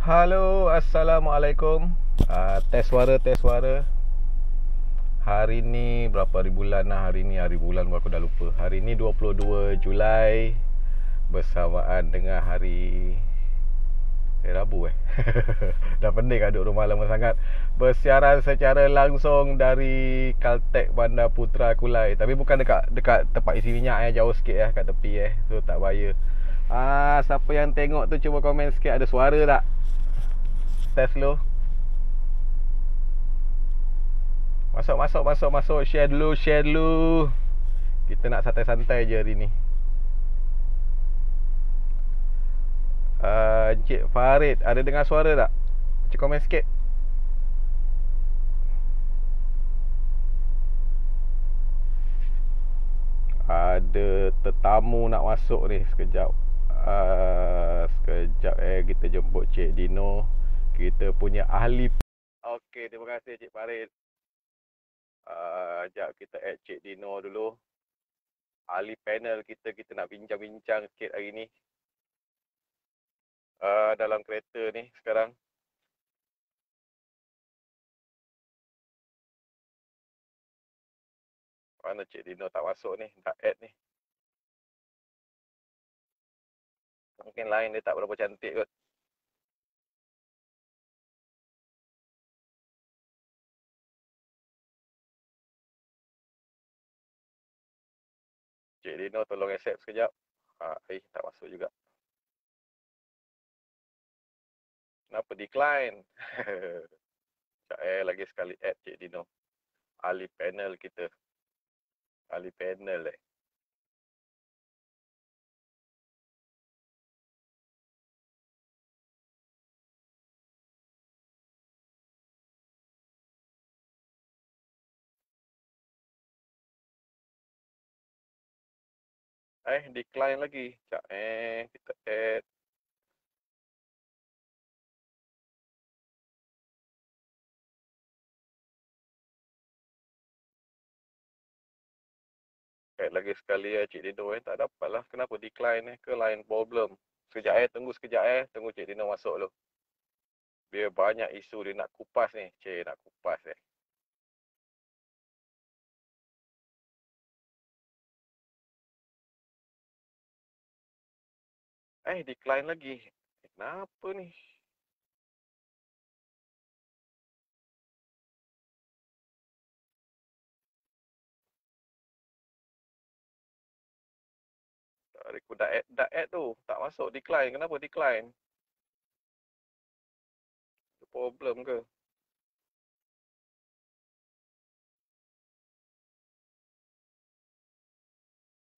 Halo, Assalamualaikum. Tes suara, tes suara. Hari ni berapa hari bulan lah? Hari ni hari bulan aku dah lupa. Hari ni 22 Julai bersamaan dengan hari Rabu Dah pening duduk rumah lama sangat. Bersiaran secara langsung dari Caltech Bandar Putra Kulai. Tapi bukan dekat tempat isi minyak jauh sikit kat tepi So tak bahaya. Siapa yang tengok tu cuba komen sikit, ada suara tak? Test dulu. Masuk. Share dulu. Kita nak santai-santai je hari ni. Encik Farid, ada dengar suara tak? Cik komen sikit. Ada tetamu nak masuk ni. Sekejap. Kita jemput Cik Dino, kita punya ahli. Okey, terima kasih Cik Farid. Sekejap kita add Cik Dino dulu. Ahli panel kita nak bincang-bincang sikit hari ni. Dalam kereta ni sekarang. Mana Cik Dino tak masuk ni, tak add ni. Mungkin lain dia tak berapa cantik kot. Cik Dino tolong accept sekejap. Tak masuk juga. Kenapa decline? Sekejap lagi sekali add Cik Dino. Ahli panel kita. Ahli panel decline lagi. Sekejap kita add. Add lagi sekali Cik Dino tak dapat lah. Kenapa decline ke line problem? Sekejap tunggu sekejap tunggu Cik Dino masuk dulu. Dia banyak isu dia nak kupas ni. Nak kupas decline lagi. Kenapa ni? Aku dah add tu. Tak masuk, decline. Kenapa decline? Problem ke?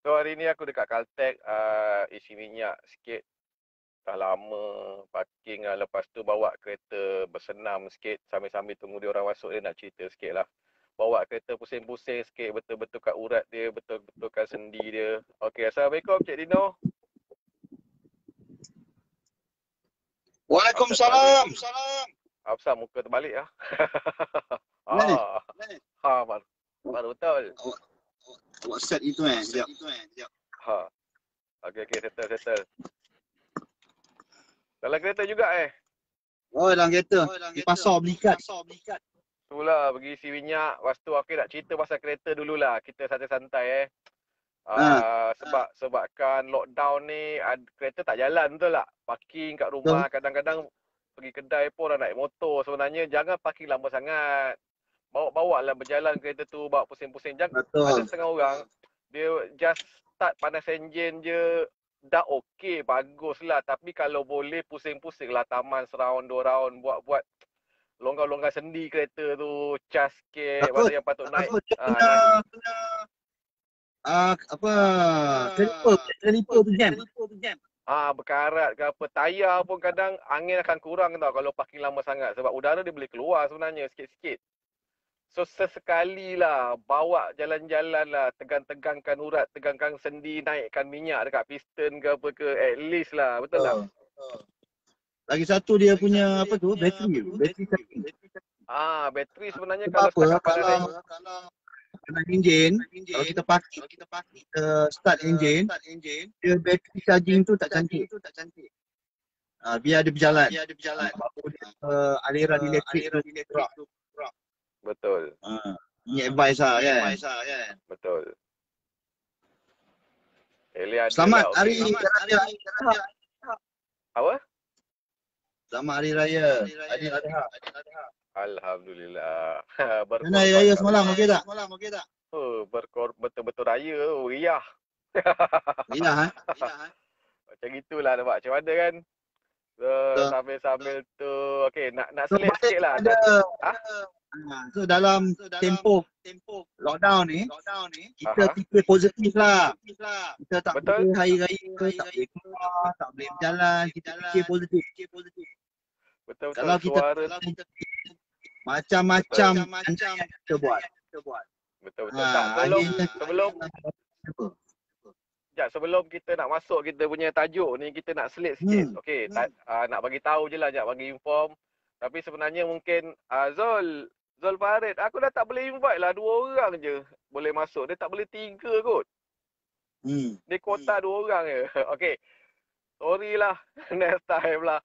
So hari ni aku dekat Caltech isi minyak sikit. Dah lama parking lepas tu bawa kereta bersenam sikit sambil-sambil tunggu dia orang masuk. Dia nak cerita sikit lah. Bawa kereta pusing-pusing sikit, betul-betul kat urat dia, betul-betul kat sendi dia. Okey, Assalamualaikum Cik Dino. Waalaikumsalam. Apasal muka terbalik lah? Baru betul. Awak set itu sekejap. Okey, settle. Dalam kereta juga Oh, dalam kereta. Di pasar beli kad. Itulah, pergi isi minyak. Lepas tu aku nak cerita pasal kereta dululah. Kita santai-santai sebabkan lockdown ni kereta tak jalan, betul tak? Parking kat rumah, kadang-kadang pergi kedai pun naik motor. Sebenarnya jangan parking lama sangat. Bawa lah berjalan kereta tu, bawa pusing-pusing. Jangan. Ada setengah orang dia just start panas enjin je dah okey, bagus lah. Tapi kalau boleh pusing-pusing lah taman seround 2 round, buat longgar-longgar sendi kereta tu, cas sikit. Mana yang patut naik Kaliper tu jam. Berkarat ke apa. Tayar pun kadang angin akan kurang tau kalau parking lama sangat. Sebab udara dia boleh keluar sebenarnya sikit-sikit. So sesekali lah bawa jalan-jalan lah, tegang-tegangkan urat, tegangkan sendi, naikkan minyak dekat piston ke apa ke, at least lah, betul tak? Lagi satu dia punya apa tu, bateri charging. Bateri sebenarnya kalau setakat pada dalam enjin, kalau kita pakai start enjin, dia bateri charging tu tak cantik. biar dia berjalan. Baru dia aliran elektrik tu drop. Betul. Ini advice lah kan. Betul. Eli ada Selamat lah, hari okey. raya. Apa? Selamat hari raya. Adil Adha. Alhamdulillah. Mana hari raya semalam okey tak? Oh, betul-betul raya tu. Riah. Ya. Macam gitulah nampak macam mana kan. So, sambil-sambil tu okey nak selit sikit lah. So dalam tempoh lockdown ni kita fikir positif lah. Kita tak Betul. boleh hari raya, tak boleh keluar, tak boleh berjalan, kita fikir positif. Betul-betul Kalau kita suara macam-macam kita buat. betul-betul. Tak, sebelum kita nak masuk kita punya tajuk ni, kita nak selit sikit. Okey, nak bagi tahu je lah, nak bagi inform. Tapi sebenarnya mungkin Zul Farid, aku dah tak boleh invite lah 2 orang je boleh masuk. Dia tak boleh 3 kot. Dia kuota 2 orang je. Okey. Sorry lah. Next time lah.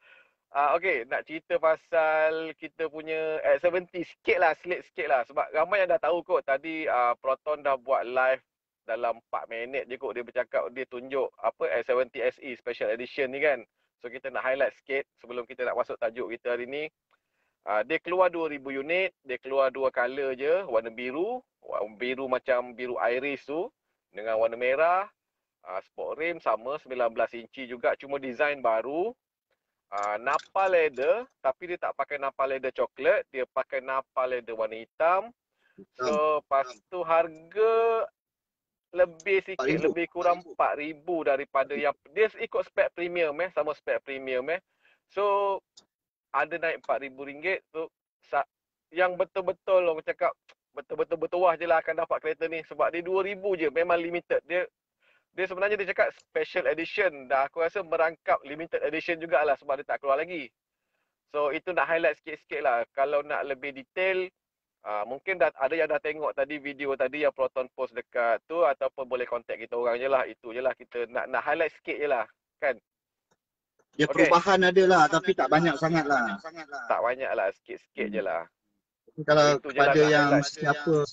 Okey, nak cerita pasal kita punya X70 sikit lah, selit sikit lah. Sebab ramai yang dah tahu kot. Tadi Proton dah buat live dalam 4 minit je kot. Dia bercakap, dia tunjuk apa X70 SE Special Edition ni kan. So kita nak highlight sikit sebelum kita nak masuk tajuk kita hari ni. Dia keluar 2000 unit, dia keluar 2 color je, warna biru macam biru iris tu dengan warna merah. Sport rim sama 19 inci juga, cuma design baru. Napa leather, tapi dia tak pakai napa leather coklat, dia pakai napa leather warna hitam. So lepas tu harga lebih sikit, lebih kurang 4,000 daripada yang dia ikut spek premium sama spek premium So ada naik RM4,000 tu. Yang betul-betul orang cakap betul-betul bertuah je lah akan dapat kereta ni sebab dia 2,000 je, memang limited. Dia sebenarnya dia cakap special edition, dah aku rasa merangkap limited edition jugalah sebab dia tak keluar lagi. So itu nak highlight sikit-sikit lah. Kalau nak lebih detail, mungkin ada yang dah tengok tadi video tadi yang Proton post dekat tu, ataupun boleh contact kita orang je lah. Itu je lah, kita nak highlight sikit je lah kan. Dia perubahan ada lah, tapi tak banyak sangat lah. Tak banyak lah, sikit-sikit je lah. Kalau kepada yang siapa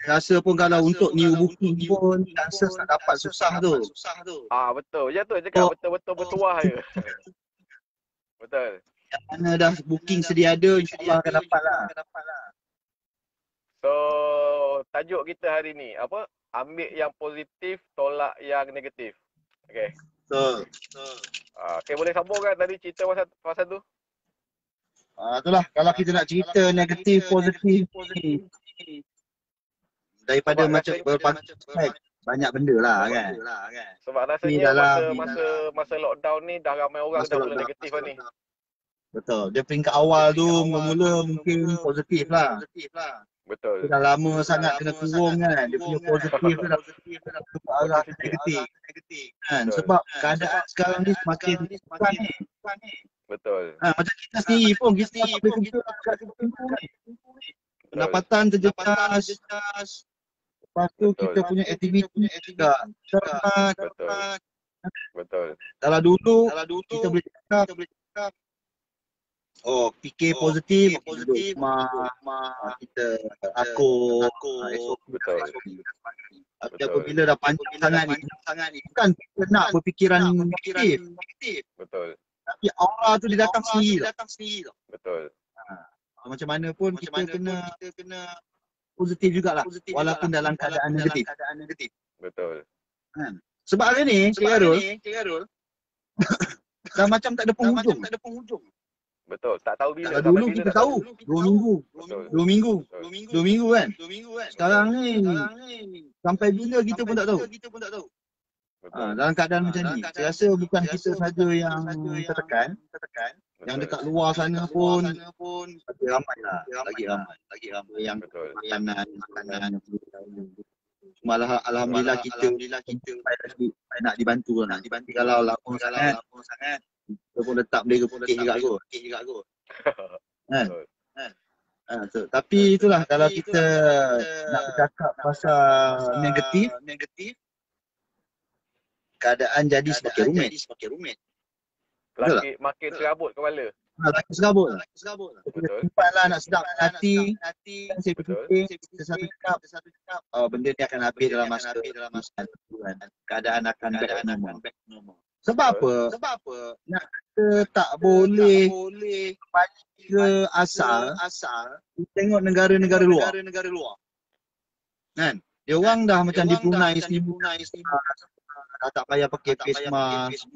rasa pun kalau untuk new booking pun chances tak dapat susah tu. Betul. Ya tu cakap betul-betul bertuah je. Betul. Yang mana dah booking sedia ada, insyaAllah akan dapat lah. So, tajuk kita hari ni apa? Ambil yang positif, tolak yang negatif. Okay. Okay, boleh sambung kan tadi cerita pasal tu? Itulah, kalau kita nak cerita negatif, positif daripada macam berpakai banyak benda lah kan. Sebab rasanya masa lockdown ni dah ramai orang dah mula negatif lah ni. Betul, dia peringkat awal tu mula-mula mungkin positif lah. Betul. Dia dah lama sangat kena kurung kan, dia punya positif tu dah ke arah negatif kan. Sebab keadaan sekarang ni semakin bukan ni. Betul. Macam kita sendiri pun, kita tak boleh kerja kat tempoh ni. Pendapatan terjejas. Lepas tu kita punya aktiviti juga terhambat. Betul. Kalau dulu kita boleh cakap fikir positif, kita esok betul. Tapi apabila dah panjang sangat ni, bukan kita nak berfikiran negatif. Betul. Tapi aura tu dia datang sendiri. Betul. Macam mana pun kita kena positif jugalah, walaupun dalam keadaan negatif. Betul. Sebab hari ni, Cik Arul, dah macam tak ada penghujung. Betul, tak tahu bila. Dulu kita tahu 2 minggu kan. Sekarang ni sampai bila kita pun tak tahu. Dalam keadaan macam ni, saya rasa bukan kita saja yang tertekan. Yang dekat luar sana pun lagi ramai yang makanan. Malah alhamdulillah kita nak dibantu lah. Kalau lama sangat kita pun letak bendera putih juga kot. Tapi itulah, kalau kita nak bercakap pasal negatif, keadaan jadi semakin rumit. makin serabut kepala. Lagi serabut lah. Betul. Tempatlah nak sedap hati. Saya Betul. berfikir satu cakap, benda ni akan habis dalam masa bulan. Keadaan akan back normal. Sebab apa? Nak kita tak boleh balik ke asal tengok negara-negara luar. Kan? Dia orang dah macam di Brunei sini. Dah tak payah pakai face mask.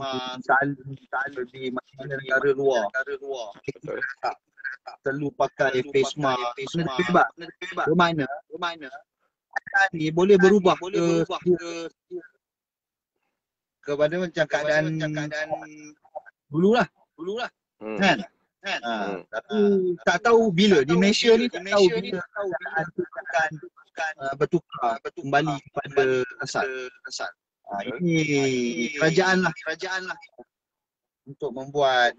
Di mana negara luar. Betul. Tak perlu pakai face mask. Bebas. Bermakna keadaan ni boleh berubah kepada macam keadaan dululah. Kan? Tapi tak tahu bila di Malaysia ni, tak tahu bila keadaan tu akan bertukar kembali kepada asal. Ini kerajaan lah untuk membuat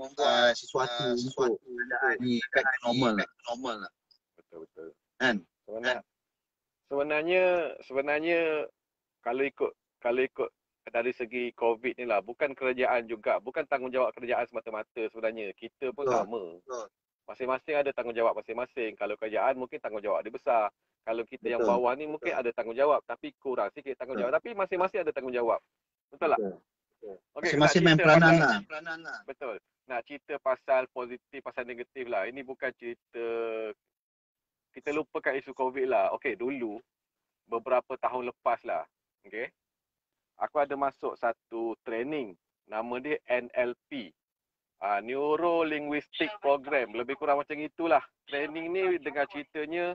sesuatu untuk keadaan ni back to normal lah. Betul. Kan? Sebenarnya kalau ikut dari segi COVID ni lah, bukan kerajaan juga, bukan tanggungjawab kerajaan semata-mata sebenarnya. Kita pun sama. Masing-masing ada tanggungjawab masing-masing. Kalau kerajaan mungkin tanggungjawab dia besar. Kalau kita yang bawah ni mungkin ada tanggungjawab tapi kurang sikit tanggungjawab. Tapi masing-masing ada tanggungjawab. Betul tak? Okay, masing-masing main peranan lah. Betul. Nak cerita pasal positif, pasal negatif lah. Ini bukan cerita kita lupakan isu COVID lah. Okey, dulu beberapa tahun lepas lah. Okey. Aku ada masuk satu training, nama dia NLP, Neuro Linguistic Program, lebih kurang macam itulah. Training ni dengan ceritanya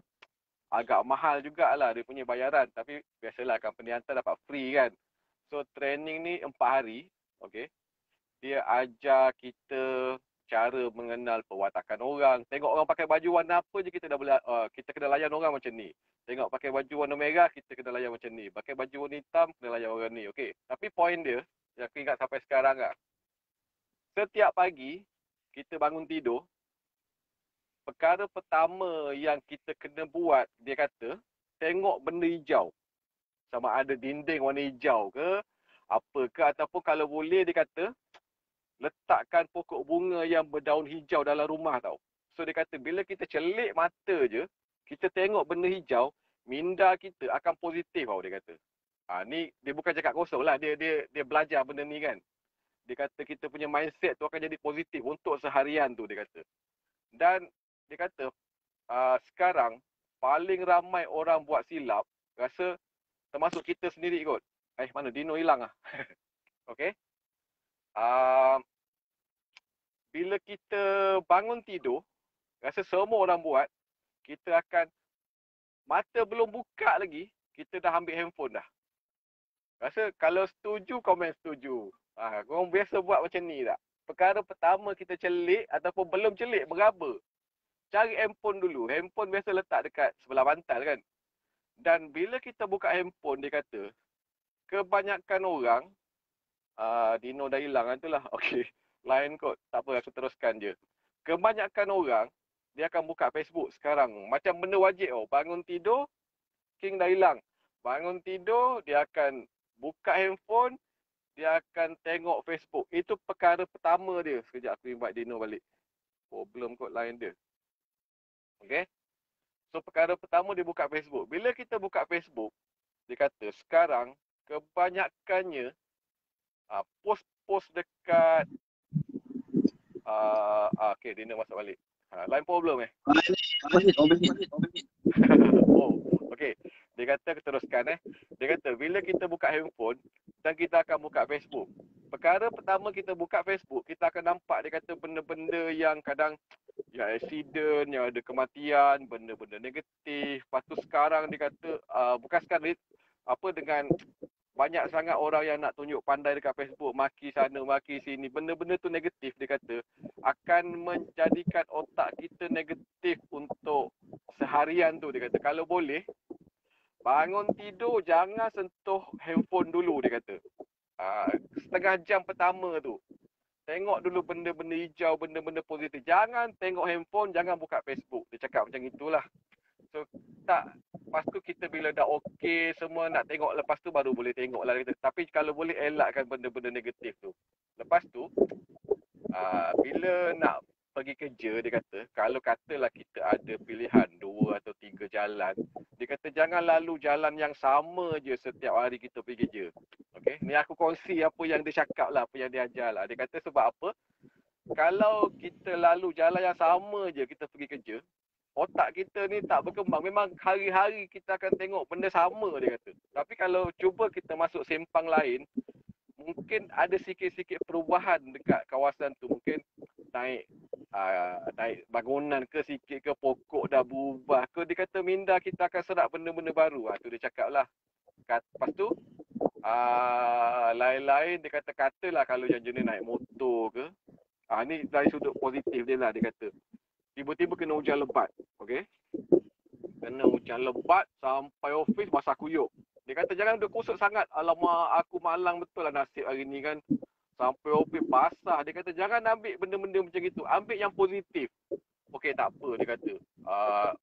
agak mahal jugalah dia punya bayaran, tapi biasalah company hantar dapat free kan. So training ni 4 hari, okay. Dia ajar kita cara mengenal perwatakan orang. Tengok orang pakai baju warna apa je kita dah boleh, kita kena layan orang macam ni. Tengok pakai baju warna merah, kita kena layan macam ni. Pakai baju warna hitam, kena layan orang ni. Okey. Tapi poin dia, yang aku ingat sampai sekarang lah. Setiap pagi, kita bangun tidur, perkara pertama yang kita kena buat, dia kata, tengok benda hijau. Sama ada dinding warna hijau ke, apa ke, ataupun kalau boleh dia kata, letakkan pokok bunga yang berdaun hijau dalam rumah tau. So dia kata, bila kita celik mata je, kita tengok benda hijau, minda kita akan positif tau dia kata. Ni dia bukan cakap kosong lah, dia belajar benda ni kan. Dia kata kita punya mindset tu akan jadi positif untuk seharian tu dia kata. Dan dia kata sekarang paling ramai orang buat silap, rasa termasuk kita sendiri kot. Mana Dino hilang lah. Okey. Bila kita bangun tidur, rasa semua orang buat, kita akan mata belum buka lagi, kita dah ambil handphone dah. Rasa kalau setuju, komen setuju. Korang biasa buat macam ni tak? Perkara pertama kita celik ataupun belum celik, beraba. Cari handphone dulu. Handphone biasa letak dekat sebelah bantal kan. Dan bila kita buka handphone, dia kata, kebanyakan orang, Dino dah hilang itulah. Okey, lain kot. Tak apa, aku teruskan je. Kebanyakan orang, dia akan buka Facebook sekarang. Macam benda wajib tau. Bangun tidur, King dah hilang. Bangun tidur, dia akan buka handphone, dia akan tengok Facebook. Itu perkara pertama dia. Sekejap aku invite Dino balik. Problem kot line dia. Okay. So perkara pertama dia buka Facebook. Bila kita buka Facebook, dia kata sekarang kebanyakannya post-post dekat okay, Dino masuk balik. Line problem Oh, okey. Dia kata aku teruskan Dia kata bila kita buka handphone dan kita akan buka Facebook. Perkara pertama kita buka Facebook, kita akan nampak dia kata benda-benda yang kadang ya accident, yang ada kematian, benda-benda negatif. Lepas tu sekarang dia kata bukan sekarang dengan banyak sangat orang yang nak tunjuk pandai dekat Facebook, maki sana, maki sini, benda-benda tu negatif dia kata akan menjadikan otak kita negatif untuk seharian tu dia kata. Kalau boleh bangun tidur jangan sentuh handphone dulu dia kata. Setengah jam pertama tu tengok dulu benda-benda hijau, benda-benda positif. Jangan tengok handphone, jangan buka Facebook. Dia cakap macam itulah. So lepas tu kita bila dah okey semua nak tengok, lepas tu baru boleh tengok lah. Tapi kalau boleh elakkan benda-benda negatif tu. Lepas tu kita nak pergi kerja, dia kata, kalau katalah kita ada pilihan 2 atau 3 jalan, dia kata jangan lalu jalan yang sama je setiap hari kita pergi kerja. Okey, ni aku kongsi apa yang dia cakap lah, apa yang dia ajar lah. Dia kata sebab apa? Kalau kita lalu jalan yang sama je kita pergi kerja, otak kita ni tak berkembang. Memang hari-hari kita akan tengok benda sama, dia kata. Tapi kalau cuba kita masuk sempang lain, mungkin ada sikit-sikit perubahan dekat kawasan tu. Mungkin naik bangunan ke sikit ke, pokok dah berubah ke. Dia kata minda kita akan serap benda-benda baru. Tu dia cakap lah. Lepas tu lain-lain dia kata-katalah kalau yang jenis naik motor ke. Ni dari sudut positif dia lah, dia kata. Tiba-tiba kena hujan lebat. Okey. Kena hujan lebat sampai office basah kuyup. Dia kata jangan duduk kusut sangat. Alamak, aku malang betul lah nasib hari ni kan. Sampai office basah. Dia kata jangan ambil benda-benda macam itu. Ambil yang positif. Okey, tak apa, dia kata.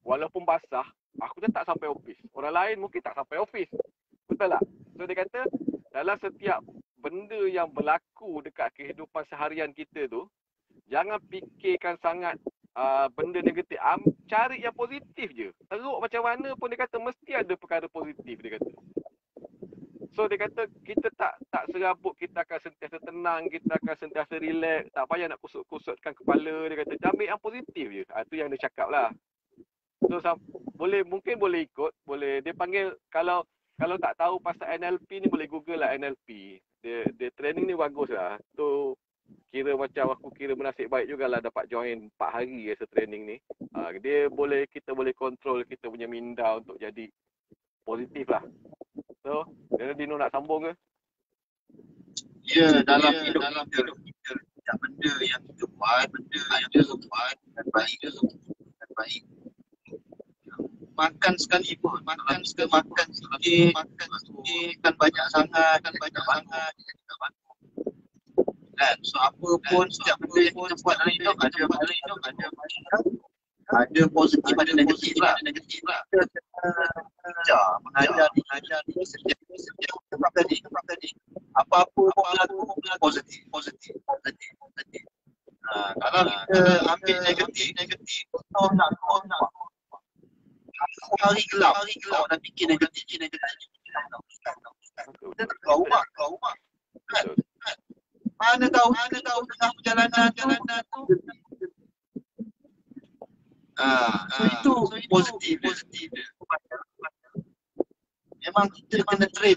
Walaupun basah, aku tetap sampai office. Orang lain mungkin tak sampai office. Betul tak? So dia kata dalam setiap benda yang berlaku dekat kehidupan seharian kita tu, jangan fikirkan sangat benda negatif. Cari yang positif je. Teruk macam mana pun dia kata mesti ada perkara positif, dia kata. So dia kata kita tak serabut, kita akan sentiasa tenang, kita akan sentiasa relax, tak payah nak kusut-kusutkan kepala, dia kata ambil yang positif je. Itu yang dia cakap lah. So mungkin boleh ikut, boleh dia panggil, kalau tak tahu pasal NLP ni boleh google lah NLP. Dia training ni bagus lah. Tu kira macam aku kira bernasib baik jugalah dapat join 4 hari rasa training ni. Kita boleh control kita punya minda untuk jadi positif lah. So, Dino nak sambung ke? Ya, dalam hidup kita setiap benda yang kita buat, dan baik. Makan sekali pun, makan sikit kan banyak sangat. Dan so apa pun setiap benda yang kita buat dalam hidup ada positif, ada negatif lah. Kita mengajar setiap tempat tadi. Apa-apa pun berlaku positif. Kalau kita ambil negatif, contoh nak hari gelap, kau dah fikir negatif. Kita tak keluar rumah. Kan? Mana tahu tengah perjalanan tu. So itu positif. Memang kita kena train.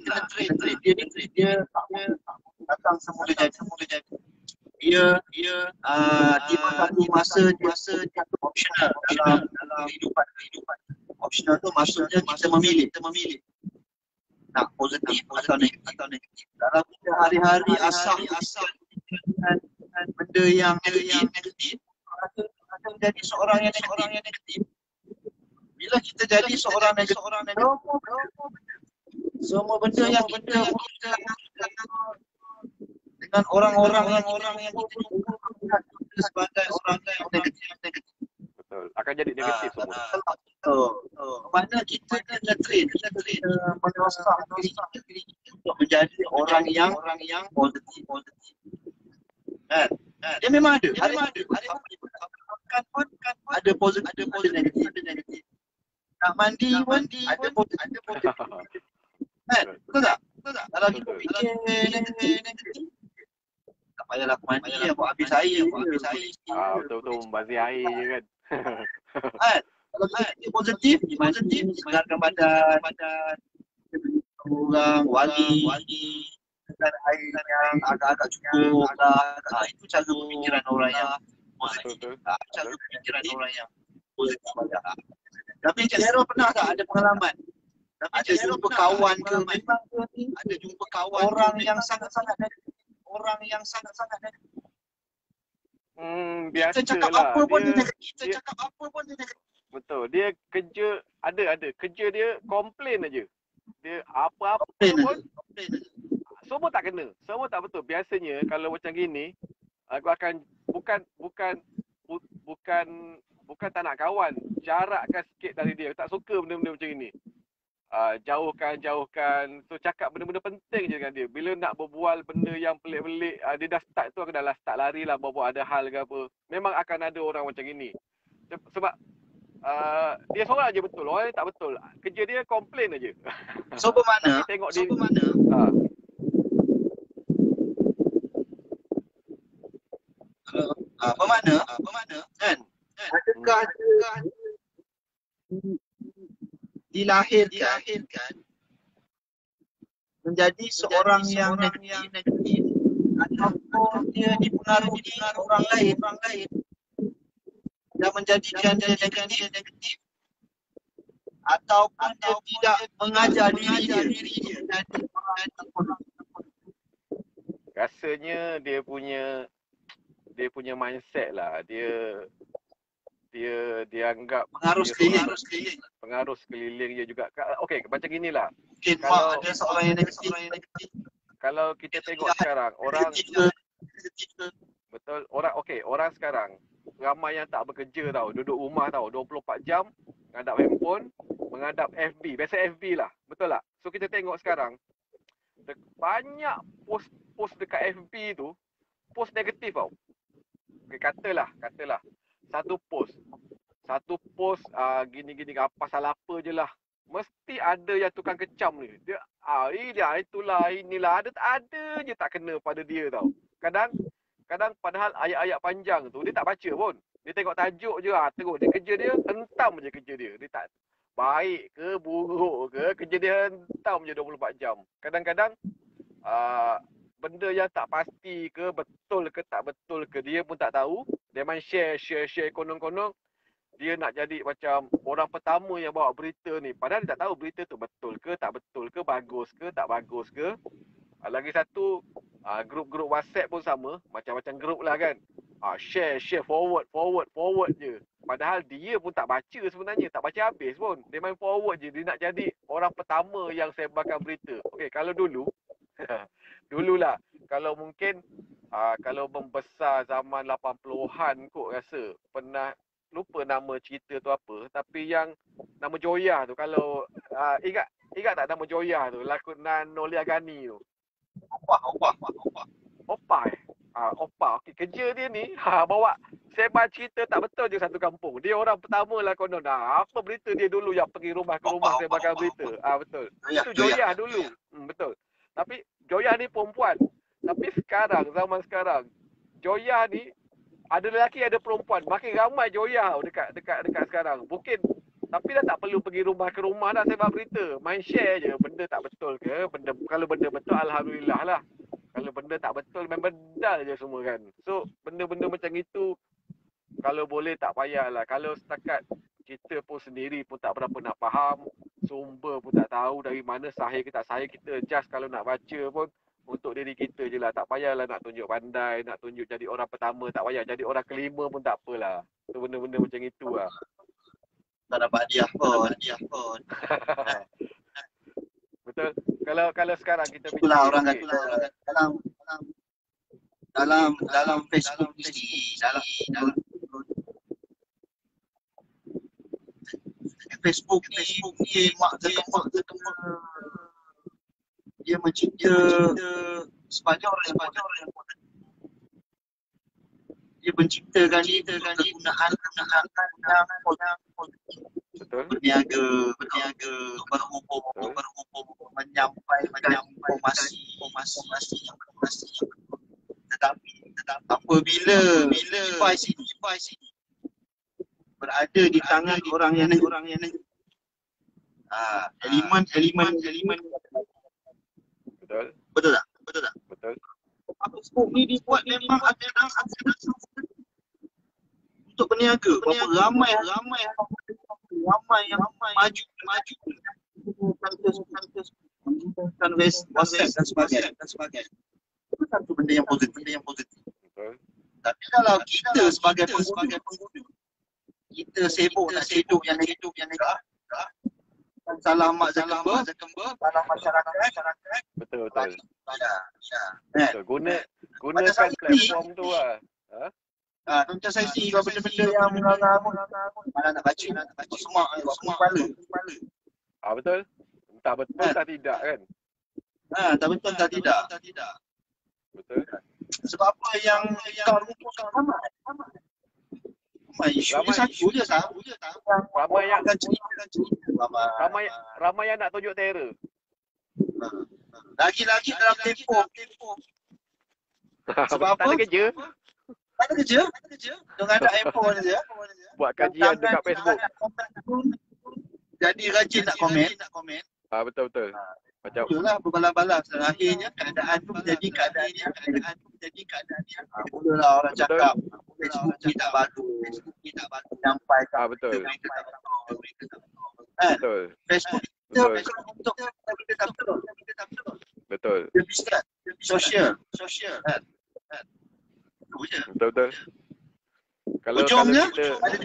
Dia datang semula jadi. Dia tiba satu masa dia optional dalam kehidupan. Optional tu maksudnya kita memilih. Nak positif atau negatif. Dalam kita hari-hari asal benda yang negatif, akan jadi seorang yang negatif. Bila kita jadi seorang negatif, semua benda yang kita dengan orang-orang yang kita lihat sebagai orang yang negatif. Betul. Akan jadi negatif semua. Maknanya kita kena train mendewaskan diri kita untuk menjadi orang yang positif. Kan? Dia memang ada. Hari-hari makan pun ada positif, ada negatif. Nak mandi pun ada positif. Kan? Betul tak? Kalau kita fikir negatif, tak payahlah aku mandi, aku habis air. Betul-betul membazir air je kan. Kan? Kalau kita positif, mengeluarkan badan, orang wali, dan air yang agak-agak cukup lah. Itu cara pemikiran orang yang positif. Cara pemikiran orang yang positif. Tapi Encik Hero pernah tak ada pengalaman? Ada jumpa kawan ke, memang ada jumpa kawan orang yang sangat-sangat negatif. Biasa Kita cakap lah. apa pun dia negatif. Betul. Dia kerja, ada. Kerja dia komplain aja. Dia apa-apa pun semua tak kena. Semua tak betul. Biasanya kalau macam gini, aku akan bukan tak nak kawan. Jarakkan sikit dari dia. Tak suka benda-benda macam ini. jauhkan. So cakap benda-benda penting je dengan dia. Bila nak berbual benda yang pelik-pelik, dia dah start tu adalah start lari lah, bawa ada hal ke apa. Memang akan ada orang macam ini. Sebab dia seorang je betul, orang lain tak betul. Kerja dia komplain aja. So bermakna, tengok dia bermakna kan? Adakah dilahirkan menjadi seorang yang negatif ataupun dia dipengaruhi orang lain dan menjadikan dia negatif ataupun dia tidak mengajar diri dia jadi orang. Rasanya dia punya mindset lah. Dia anggap pengaruh sekeliling dia juga. Okey, macam inilah. Kalau ada seorang yang negatif, kalau kita tengok sekarang orang betul, orang sekarang ramai yang tak bekerja tau, duduk rumah tau, 24 jam menghadap handphone, menghadap FB. Biasa FB lah, betul tak? So kita tengok sekarang banyak post dekat FB tu, post negatif tau. Okay, katalah satu post gini-gini pasal apa je lah, mesti ada yang tukang kecam ni. Dia inilah ada je tak kena pada dia tau. Kadang padahal ayat-ayat panjang tu dia tak baca pun. Dia tengok tajuk je terus. Dia kerja dia hentam je kerja dia. Dia tak baik ke buruk ke, kerja dia hentam je 24 jam. Kadang-kadang benda yang tak pasti ke, betul ke tak betul ke, dia pun tak tahu. Dia main share konon-konon dia nak jadi macam orang pertama yang bawa berita ni. Padahal dia tak tahu berita tu betul ke tak betul ke, bagus ke tak bagus ke. Lagi satu, grup-grup WhatsApp pun sama, macam-macam grup lah kan. Share forward je. Padahal dia pun tak baca sebenarnya, tak baca habis pun. Dia main forward je, dia nak jadi orang pertama yang sebarkan berita. Okey, kalau dululah, kalau mungkin kalau membesar zaman 80-an kot rasa, pernah lupa nama cerita tu apa, tapi yang nama Joya tu, kalau ingat tak nama Joya tu, lakonan Nolia Gani tu. Opah. Okey, kerja dia ni bawa sebar cerita tak betul je satu kampung. Dia orang pertama lah konon. Apa berita dia dulu yang pergi rumah ke rumah sebarkan berita. Betul. Itu Joya dulu. Betul. Tapi Joya ni perempuan. Tapi sekarang, zaman sekarang, Joya ni ada lelaki ada perempuan. Makin ramai Joya dekat sekarang. Mungkin tapi dah tak perlu pergi rumah ke rumah dah sebar berita. Main share je benda tak betul ke. Kalau benda betul alhamdulillah lah. Kalau benda tak betul memang bedal je semua kan. So benda-benda macam itu kalau boleh tak payahlah. Kalau setakat kita pun sendiri pun tak berapa nak faham, sumber pun tak tahu dari mana sahih ke tak sahih, kita just kalau nak baca pun untuk diri kita je lah. Tak payahlah nak tunjuk pandai, nak tunjuk jadi orang pertama, tak payah. Jadi orang kelima pun tak apalah. So benda-benda macam itu lah. Tak dapat hadiah pun. Betul. Kalau sekarang kita itulah orang kata dalam Facebook ni, dalam Facebook ni mak terkembang dia mencipta sebanyak orang yang dia menciptakan kegunaan yang betul. Berniaga, berhubung, menyampaikan informasi yang tetapi apabila device ini berada di tangan orang yang elemen betul tak? Betul. Facebook ni dibuat memang ada untuk berniaga. Berapa ramai yang maju kan WhatsApp dan sebagainya. Itu satu benda yang positif. Betul. Tapi kalau kita sebagai pengguna, kita sibuk nak hidup yang negatif, salah mak Zuckerberg, salah masyarakat. Betul. Ya. Gunakan platform tu lah. Macam saya si benda-benda yang mengarang mana nak baca semak kepala. Betul. entah betul tak tidak kan. Tak betul tak tidak. Betul. Sebab apa yang kau rumuskan ramai isu dia satu je tak. Ramai yang Ramai. ramai yang nak tunjuk terror. Lagi-lagi dalam tempoh. Sebab tak ada apa? kerja. Tak ada kerja. Dengan ada handphone je. Buat kajian dekat Facebook. Jadi rajin nak komen. Betul. Macam Mulalah berbalas-balas. Dan akhirnya keadaan tu menjadi keadaan yang mulalah orang cakap Facebook ni tak bagus. Sampai betul. Betul. Facebook kita untuk kita tak betul. Betul. Dia bisnes. Sosial. Betul. Kalau Ujungnya kita ada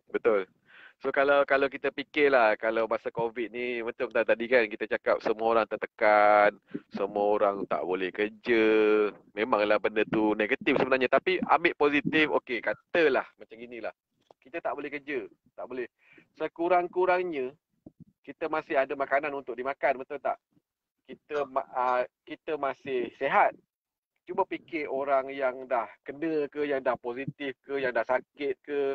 betul. So kalau kita fikirlah kalau masa COVID ni betul tadi kan kita cakap semua orang tertekan, semua orang tak boleh kerja. Memanglah benda tu negatif sebenarnya tapi ambil positif. Okey, katalah macam inilah. Kita tak boleh kerja, tak boleh. Sekurang-kurangnya kita masih ada makanan untuk dimakan, betul tak? Kita masih sihat. Cuba fikir orang yang dah kena ke, yang dah positif ke, yang dah sakit ke.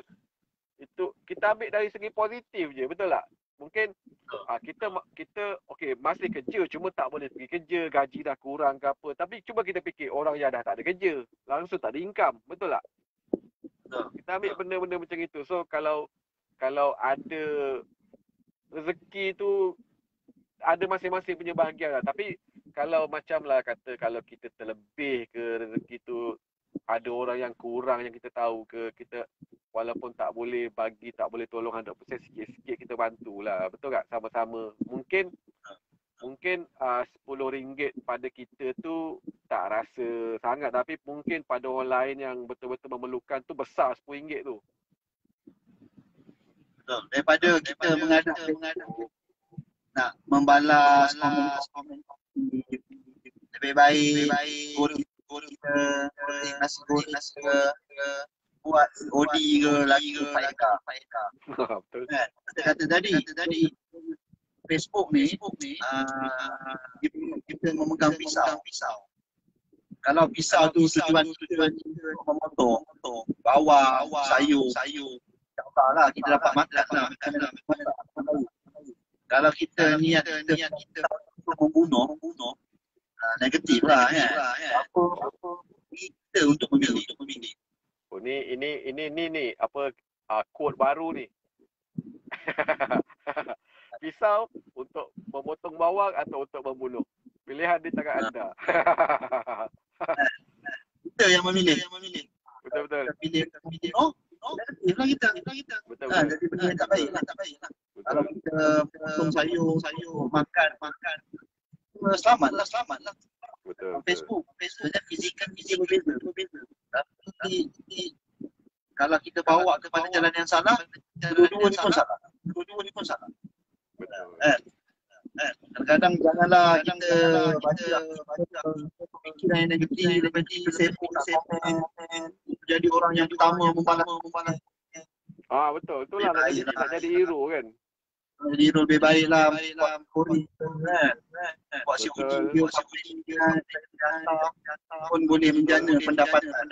Itu kita ambil dari segi positif je, betul tak? Mungkin kita okey masih kerja cuma tak boleh pergi kerja, gaji dah kurang ke apa. Tapi cuba kita fikir orang yang dah tak ada kerja, langsung tak ada income, betul tak? Kita ambil benda-benda macam itu. So kalau ada rezeki tu ada masing-masing punya bahagian lah. Tapi kalau macam lah kata kalau kita terlebih ke rezeki tu ada orang yang kurang yang kita tahu ke, kita walaupun tak boleh bagi, tak boleh tolong 100%, sikit-sikit kita bantulah. Betul tak? Sama-sama. Mungkin RM10 pada kita tu tak rasa sangat, tapi mungkin pada orang lain yang betul-betul memerlukan tu besar RM10 tu. betul. Daripada kita menghadap nak membalas komen lebih baik goreng kita nasi goreng ke buat OD ke lagi faedah. Betul. Kan? Kata tadi Facebook ni kita memegang pisau. Kalau pisau tu tujuan kita memotong bawang, sayur. Tak apalah kita dapat makan lah. Kalau kita niat kita untuk membunuh, negatif lah kan. Apa kita untuk memilih. Oh ni apa quote baru ni. Pisau untuk memotong bawang atau untuk membunuh. Pilihan di tangan anda. Kita yang memilih. Betul. Pilih negatif lah kita. Betul. Jadi benda yang tak baik lah. Kalau kita potong sayur, makan, selamat lah. Betul. Facebook dan fizikal berbeza. Tapi kalau kita bawa kepada jalan yang salah, dua-dua ni pun salah. Betul. Kadang-kadang janganlah kita baca pemikiran yang negatif, lepas tu kita sibuk nak komen, jadi orang yang pertama membalas. Betul. Itulah nak jadi hero kan. Jadi hero lebih baiklah buat story kan. Buat video pun boleh menjana pendapatan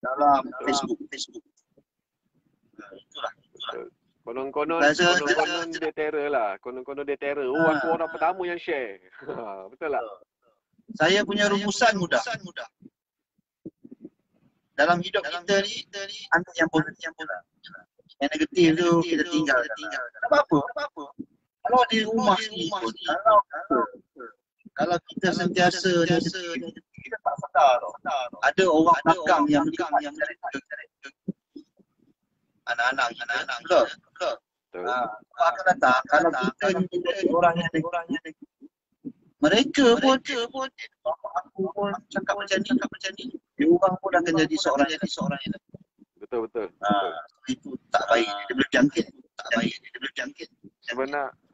dalam Facebook. Itulah. Konon-konon dia terror lah. Konon-konon dia terror. Aku orang pertama yang share. Betul tak? Saya punya rumusan mudah. Dalam hidup kita ni ambil yang positif lah. Yang negatif tu kita tinggal. Tak apa. Kalau di rumah ni pun, kalau kita sentiasa kita tak sedar tau. Ada orang belakang yang anak-anak ke. Apa akan datang kalau kita ni menjadi orang yang mereka pun aku pun cakap macam ni. Dia orang pun akan jadi seorang yang Betul. itu tak baik, dia boleh jangkit.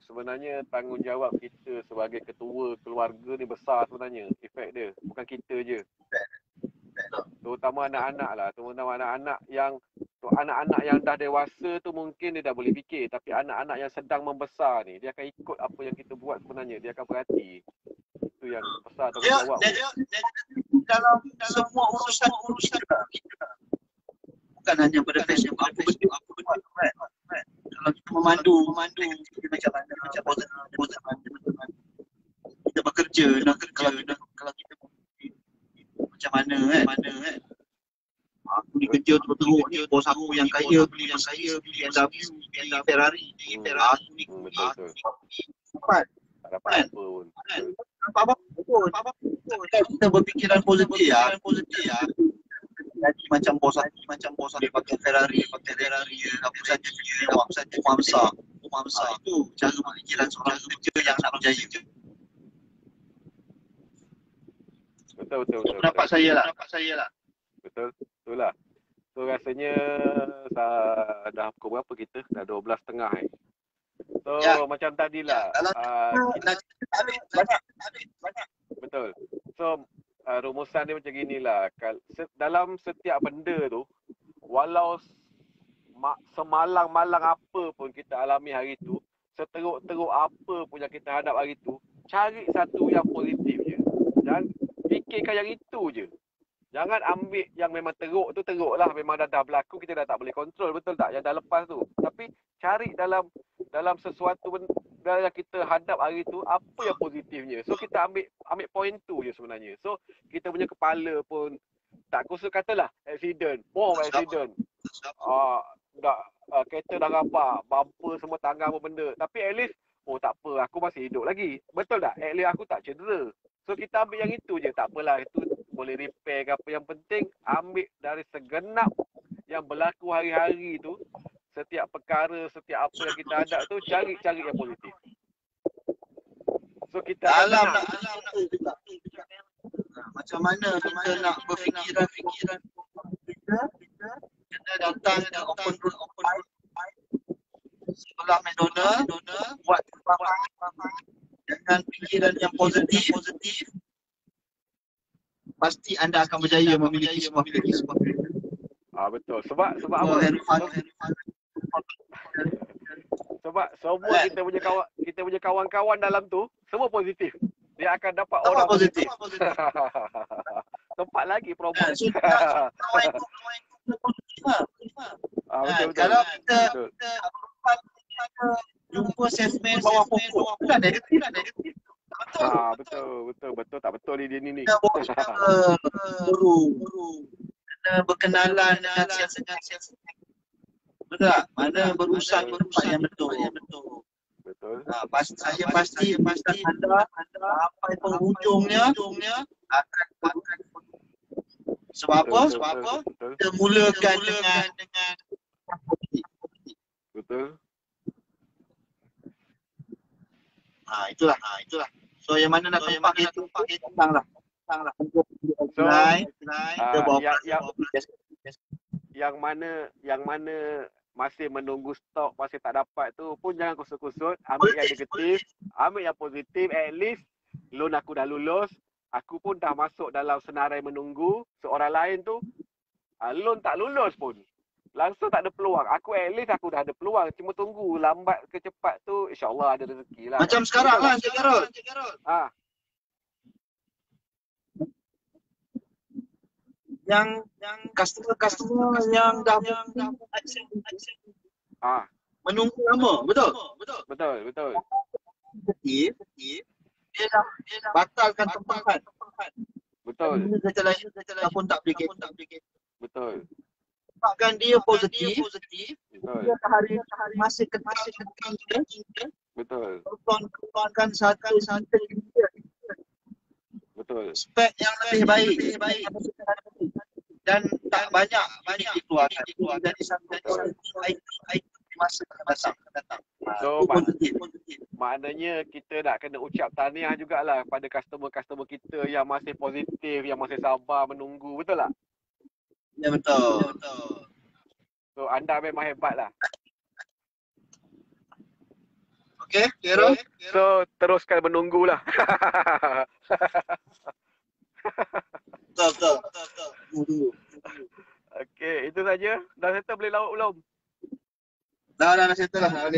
Sebenarnya tanggungjawab kita sebagai ketua keluarga ni besar sebenarnya. Efek dia bukan kita je. Terutama anak-anak lah. Terutama anak-anak yang So anak-anak yang dah dewasa tu mungkin dia dah boleh fikir, tapi anak-anak yang sedang membesar ni, dia akan ikut apa yang kita buat sebenarnya, dia akan berhati. Itu yang besar tanggungjawab. Dia dalam semua urusan kita. Bukan hanya pada Facebook, apa benda apa buat kan. Kalau kita memandu kita macam mana kita bekerja kalau kita macam mana kan. Aku ni kerja teruk ni, bos aku yang kaya beli BMW, Ferrari. Aku ni cepat. Tak dapat apa pun. Apa betul. Kita berfikiran positif ya. Jadi macam bos dia pakai Ferrari, apa saja rumah besar. Itu cara berfikiran seorang kerja yang nak berjaya. Betul. Pendapat saya lah. Betul lah. So rasanya dah pukul berapa kita? Dah 12.30 So macam tadilah. Banyak. Betul. So rumusan dia macam ginilah. Dalam setiap benda tu, walau semalang-malang apa pun kita alami hari tu, seteruk-teruk apa pun yang kita hadap hari tu, cari satu yang positif je. Jangan fikirkan yang itu je. Jangan ambil yang memang teruk tu teruk lah. Memang dah berlaku, kita dah tak boleh kontrol, betul tak? Yang dah lepas tu. Tapi cari dalam sesuatu benda yang kita hadap hari tu, apa yang positifnya. So kita ambil point tu je sebenarnya. So kita punya kepala pun tak kusut katalah accident. Accident. Kereta dah rabak, bumper semua tangga apa benda. Tapi at least, tak apa, aku masih hidup lagi. Betul tak? At least aku tak cedera. So kita ambil yang itu je, tak apalah. Itu boleh repair ke apa. Yang penting ambil dari segenap yang berlaku hari-hari tu. Setiap perkara, setiap apa yang kita hadap tu, cari yang positif. So kita dalam macam mana kita nak berfikiran kita datang ke open road sebelah McDonald buat dengan fikiran yang positif, pasti anda akan berjaya memiliki sebuah kereta. Betul. Sebab apa? Sebab semua kita punya kawan-kawan dalam tu semua positif. Dia akan dapat orang positif. Tempat lagi problem. Betul. Kalau kita jumpa salesman bawah pokok, itu dah negatif. Betul. Tak betul dia ni. Kena berkenalan dengan salesman. Betul tak? Mana berusaha yang betul. Saya pasti anda sampai penghujungnya akan sebab apa? Kita mulakan dengan betul. Itulah. So yang mana nak tempat itu datanglah. Yang mana masih menunggu stok, masih tak dapat tu pun jangan kusut-kusut, ambil yang negatif, ambil yang positif. At least loan aku dah lulus, aku pun dah masuk dalam senarai menunggu. Seorang lain tu loan tak lulus pun, langsung tak ada peluang. Aku at least aku dah ada peluang, cuma tunggu lambat ke cepat tu insya-Allah ada rezeki lah. Macam sekarang lah Encik Karol. Yang customer yang dah menunggu lama, betul. Dia dah batalkan tempahan. Betul. Dia pun tak beli kereta. Betul. Sebabkan dia positif. Betul. Dia hari masih kekal. Betul. Keluarkan satu Betul. spek yang lebih baik. Dan tak banyak dikeluarkan. Jadi sampai di masa akan datang. So maknanya kita nak kena ucap tahniah jugalah pada customer-customer kita yang masih positif, yang masih sabar menunggu, betul tak? Ya betul. So anda memang hebat lah. Okey, Kero. So teruskan menunggulah. Betul. Okey, itu saja. Dah settle beli lauk belum? Dah settle lah.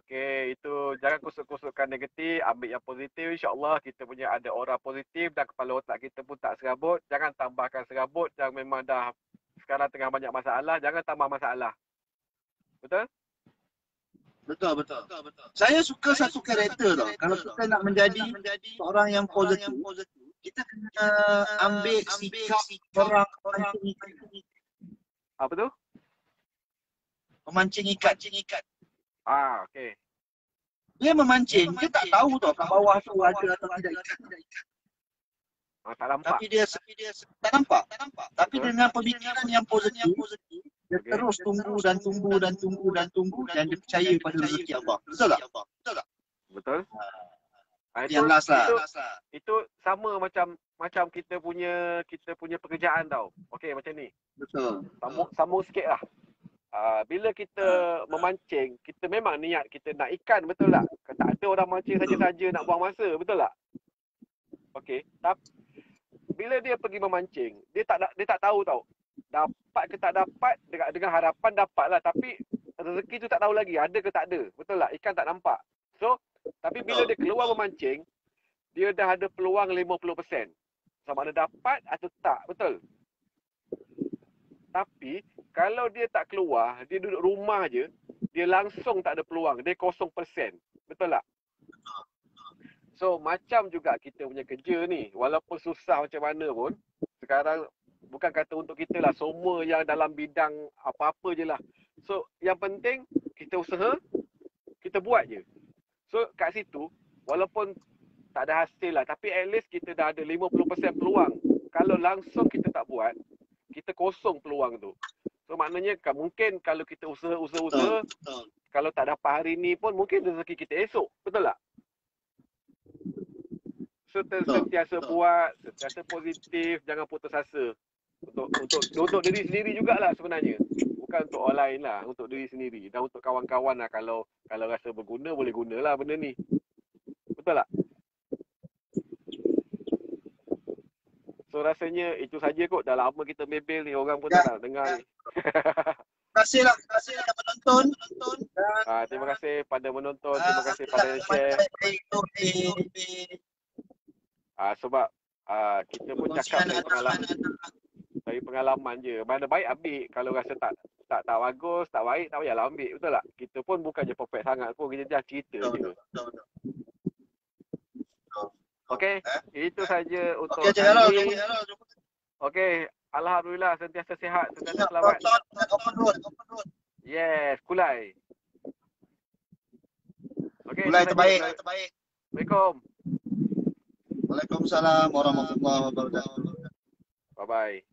Okey, itu jangan kusuk-kusukkan negatif, ambil yang positif. InsyaAllah kita punya ada aura positif dan kepala otak kita pun tak serabut. Jangan tambahkan serabut yang memang dah sekarang tengah banyak masalah, jangan tambah masalah. Betul? Betul. Saya suka satu karakter tau. Kalau kita nak menjadi seorang yang positif, kita kena ambil sikap orang memancing ikan. Apa tu? Memancing ikan. Okey. Dia memancing, dia tak tahu tau kat bawah tu ada atau tidak ikan. Tak nampak. Tapi dia tak nampak. Tapi dengan pemikiran yang positif, dia terus tunggu dan dia percaya pada rezeki Allah. Betul tak? Betul. Yang last lah. Itu sama macam kita punya pekerjaan tau. Okey, macam ni. Betul. Sambung sikit lah. Bila kita memancing, kita memang niat kita nak ikan, betul tak? Tak ada orang mancing saja-saja nak buang masa, betul tak? Okey, tapi bila dia pergi memancing, dia tak tahu tau. Dapat ke tak dapat, dengan harapan dapat lah. Tapi rezeki tu tak tahu lagi, ada ke tak ada. Betul tak? Ikan tak nampak. So, tapi bila dia keluar memancing, dia dah ada peluang 50%. Sama ada dapat atau tak, betul? Tapi, kalau dia tak keluar, dia duduk rumah je, dia langsung tak ada peluang. Dia 0%. Betul tak? So, macam juga kita punya kerja ni, walaupun susah macam mana pun, sekarang bukan kata untuk kita lah, semua yang dalam bidang apa-apa je lah. So, yang penting, kita usaha, kita buat je. So, kat situ, walaupun tak ada hasil lah, tapi at least kita dah ada 50% peluang. Kalau langsung kita tak buat, kita kosong peluang tu. So, maknanya mungkin kalau kita usaha, kalau tak dapat hari ni pun, mungkin rezeki kita esok. Betul tak? So, sentiasa buat, sentiasa positif, jangan putus asa. Untuk diri sendiri jugalah sebenarnya. Bukan untuk orang lain lah, untuk diri sendiri. Dan untuk kawan-kawan lah, kalau rasa berguna, boleh gunalah benda ni. Betul tak? So, rasanya itu saja kot. Dah lama kita bebel ni, orang pun tak nak dengar ni. Terima kasih yang menonton. Terima kasih pada menonton, terima kasih pada yang share. Sebab kita pun cakap dari pengalaman je. Mana baik ambil, kalau rasa tak bagus, tak baik, tak payahlah ambil, betul tak? Kita pun bukan je perfect sangat pun, kita dah cerita je. Okey, itu saja untuk hari ini. Okey, alhamdulillah sentiasa sihat, sentiasa selamat. Yes, kulai. Okey, kulai terbaik. Assalamualaikum. Waalaikumsalam warahmatullahi wabarakatuh. Bye-bye.